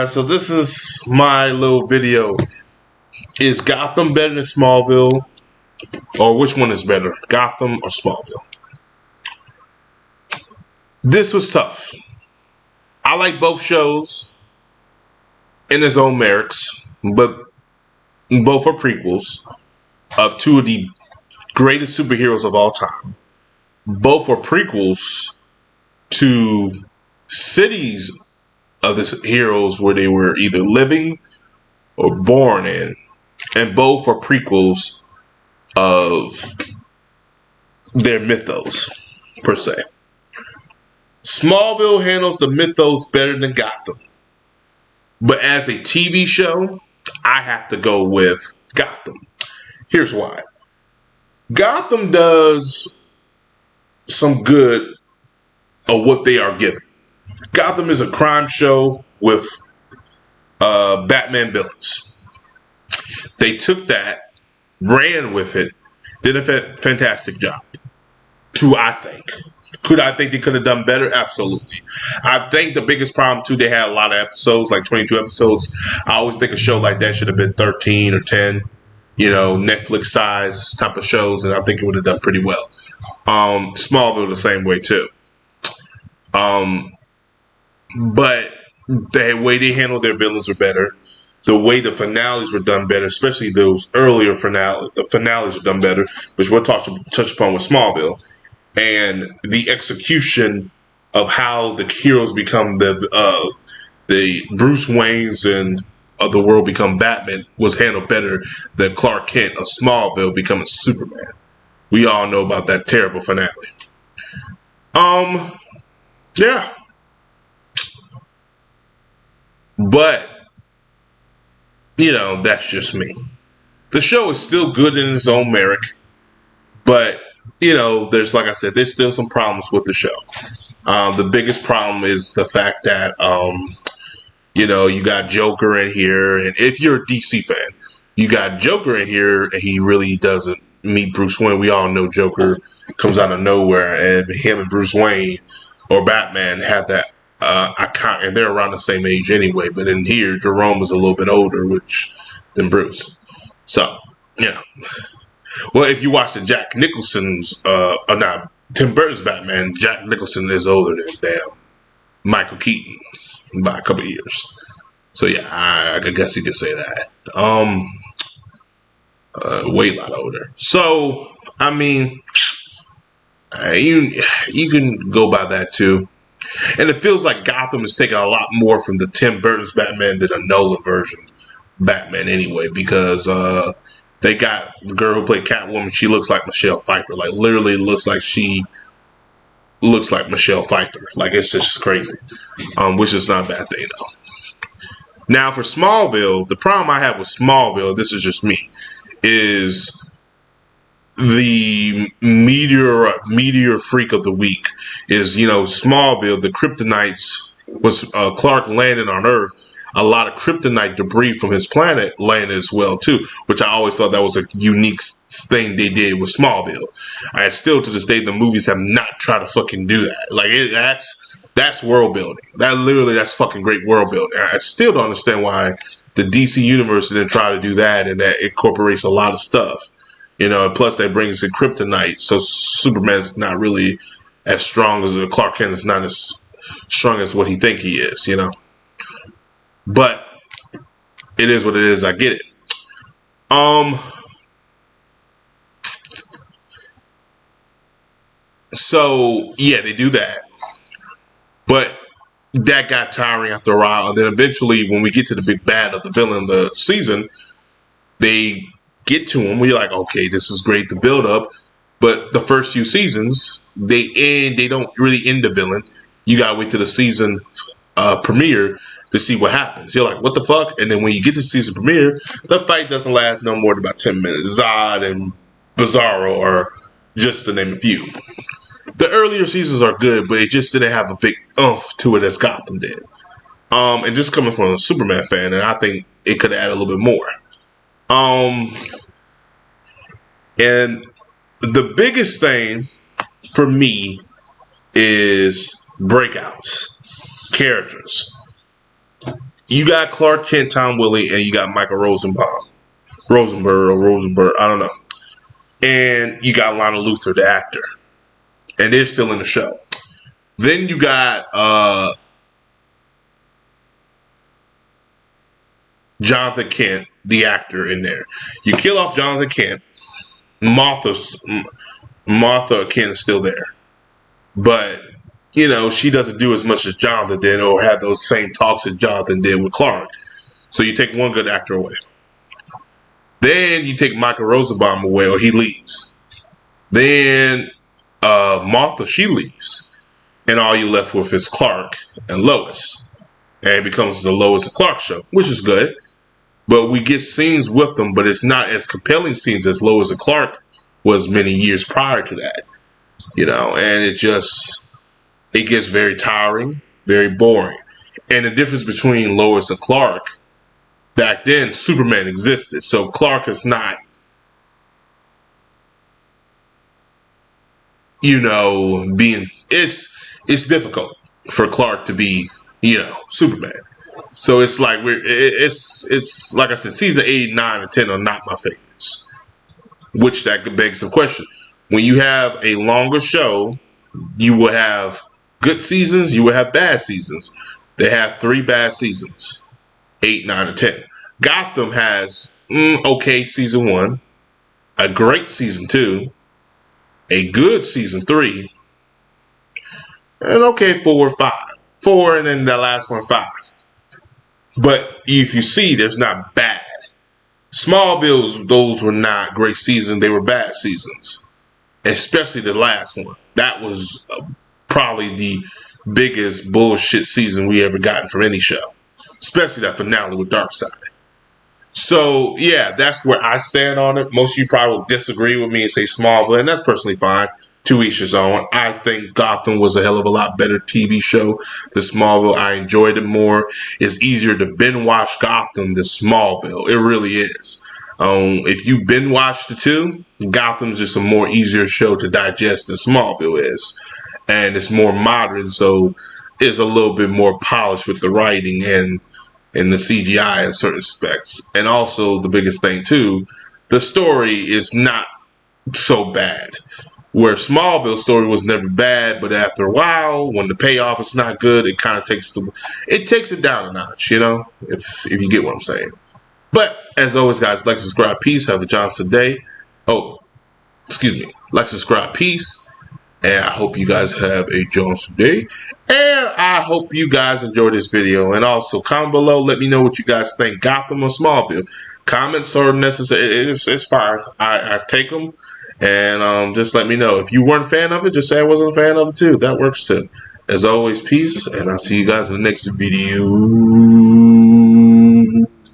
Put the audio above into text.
So this is my little video. Is Gotham better than Smallville? Or which one is better, Gotham or Smallville? This was tough. I like both shows in its own merits, but both are prequels of two of the greatest superheroes of all time. Both are prequels to cities of the heroes where they were either living or born in. And both are prequels of their mythos, per se. Smallville handles the mythos better than Gotham. But as a TV show, I have to go with Gotham. Here's why. Gotham does some good of what they are given. Gotham is a crime show with Batman villains. They took that, ran with it, did a fantastic job. I think. Could I think they could have done better? Absolutely. I think the biggest problem, too, they had a lot of episodes, like 22 episodes. I always think a show like that should have been 13 or 10, Netflix size type of shows, and I think it would have done pretty well. Smallville the same way, too. But the way they handled their villains were better. The way the finales were done better, especially those earlier finales, the finales were done better, which we'll touch upon with Smallville. And the execution of how the heroes become the Bruce Waynes and of the world become Batman was handled better than Clark Kent of Smallville becoming Superman. We all know about that terrible finale. Yeah. But, that's just me. The show is still good in its own merit, but there's, like I said, there's still some problems with the show. The biggest problem is the fact that, you got Joker in here. And if you're a DC fan, you got Joker in here and he really doesn't meet Bruce Wayne. We all know Joker comes out of nowhere, and him and Bruce Wayne or Batman have that account, and they're around the same age anyway. But in here, Jerome is a little bit older than Bruce. So, well, if you watch the Jack Nicholson's, not Tim Burton's Batman, Jack Nicholson is older than Michael Keaton by a couple of years. So yeah, I guess you could say that. Way a lot older. So I mean, you can go by that too. And it feels like Gotham is taking a lot more from the Tim Burton's Batman than a Nolan version Batman anyway, because they got the girl who played Catwoman. She looks like Michelle Pfeiffer. Like, literally looks like Michelle Pfeiffer. Like, it's just crazy. Which is not a bad thing, though. Now, for Smallville, the problem I have with Smallville, this is just me, is the meteor freak of the week is, Smallville, the kryptonites was Clark landing on Earth. A lot of kryptonite debris from his planet landed as well, too, which I always thought that was a unique thing they did with Smallville. And still, to this day, the movies have not tried to fucking do that. Like, that's world building. That's fucking great world building. I still don't understand why the DC universe didn't try to do that, and that incorporates a lot of stuff. And plus that brings in kryptonite, so Superman's not really as strong as Clark Kent is not as strong as what he think he is, But it is what it is. I get it. So yeah, they do that, but that got tiring after a while. And then eventually, when we get to the big bad of the villain of the season, they get to him. We're like, okay, this is great, the build up. But the first few seasons, they don't really end the villain. You gotta wait to the season premiere to see what happens. You're like, what the fuck? And then when you get to season premiere, the fight doesn't last no more than about 10 minutes. Zod and Bizarro are just to name a few. The earlier seasons are good, but it just didn't have a big oomph to it as Gotham did. And just coming from a Superman fan, and I think it could add a little bit more. And the biggest thing for me is breakouts, characters. You got Clark Kent, Tom Willie, and you got Michael Rosenberg, I don't know. And you got Lionel Luthor, the actor. And they're still in the show. Then you got Jonathan Kent, the actor, in there. You kill off Jonathan Kent. Martha Kent is still there. But, you know, she doesn't do as much as Jonathan did or have those same talks that Jonathan did with Clark. So you take one good actor away. Then you take Michael Rosenbaum away, or he leaves. Then Martha, she leaves. And all you left with is Clark and Lois. And it becomes the Lois and Clark show, which is good. But we get scenes with them, but it's not as compelling scenes as Lois and Clark was many years prior to that. You know, and it gets very tiring, very boring. And the difference between Lois and Clark, back then, Superman existed. So Clark is not, you know, it's difficult for Clark to be, you know, Superman. So it's like it's like I said, season 8, 9, and 10 are not my favorites. Which that could beg some question. When you have a longer show, you will have good seasons, you will have bad seasons. They have 3 bad seasons, 8, 9, and 10. Gotham has okay season 1, a great season 2, a good season 3, and okay 4 or 5. 4, and then the last one 5. But if you see, there's not bad. Smallville, those were not great seasons. They were bad seasons. Especially the last one. That was probably the biggest bullshit season we ever gotten from any show. Especially that finale with Darkseid. So, yeah, that's where I stand on it. Most of you probably will disagree with me and say Smallville, and that's personally fine. To each his own. I think Gotham was a hell of a lot better TV show than Smallville. I enjoyed it more. It's easier to binge watch Gotham than Smallville. It really is. If you binge watch the two, Gotham's just a more easier show to digest than Smallville is. And it's more modern, so it's a little bit more polished with the writing and the CGI in certain aspects. And also, the biggest thing too, the story is not so bad. Where Smallville's story was never bad, but after a while, when the payoff is not good, it kind of takes it down a notch, you know, if you get what I'm saying. But as always, guys, like, subscribe, peace. Have a Johnson day. Oh, excuse me. Like, subscribe, peace. And I hope you guys have a Johnson day. And I hope you guys enjoy this video. And also, comment below. Let me know what you guys think. Gotham or Smallville. Comments are necessary. It's fine. I take them. And just let me know. If you weren't a fan of it, just say I wasn't a fan of it too. That works too. As always, peace. And I'll see you guys in the next video.